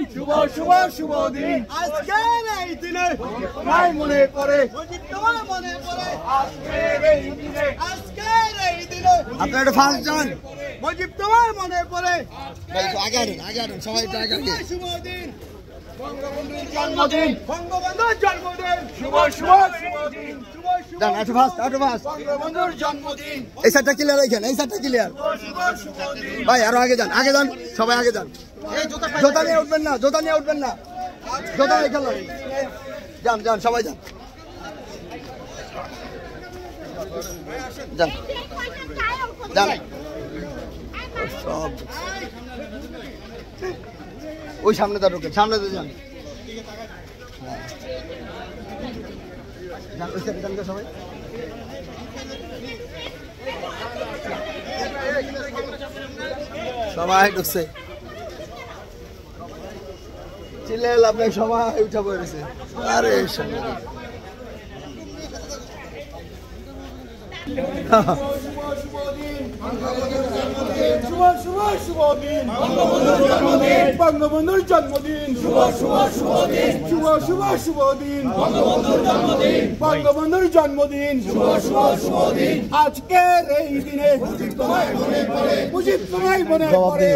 শুভ শুভ শুভ দিন আজকের এই দিনে তোমায় মনে পড়ে তোমায় মনে পড়ে আজকের এই দিনে আপনারা ফার্স্ট জন মুজিব তোমায় মনে পড়ে আগে আসুন সবাই আগে শুভ দিন বঙ্গবন্ধুর জন্মদিন শুভ শুভ শুভ দিন জান আটো ফাস্ট বঙ্গবন্ধুর জন্মদিন এই সাইডটা ক্লিয়ার রাখেন এই সাইডটা ক্লিয়ার ভাই আরো আগে যান সবাই আগে যান জোতা নিয়ে উঠবেন না জোতা রেখে যান সবাই যান সব ওই সামনে ঢোকেন সামনে তো যান সবাই সবাই ঢুকছে চিল্লাইল আপনার সবাই উঠা পড়েছে আরে শুভ শুভ শুভ দিন বঙ্গবন্ধুর জন্মদিন শুভ শুভ শুভ দিন শুভ শুভ শুভ দিন বঙ্গবন্ধুর জন্মদিন শুভ শুভ শুভ দিন আজকের এই দিনে মুজিব তোমায় মনে পড়ে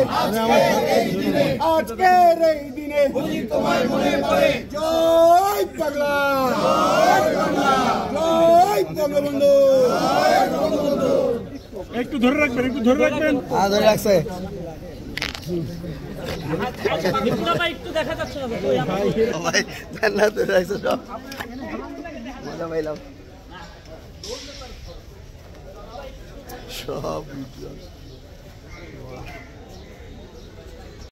আজকের এই দিনে মুজিব তোমায় মনে পড়ে জয় বাংলা জয় বঙ্গবন্ধু একটু ধরে রাখবেন হ্যাঁ ধরে রাখছে একটু দেখা যাচ্ছে না ধরে রাখছে সব মজা পাইলাম সব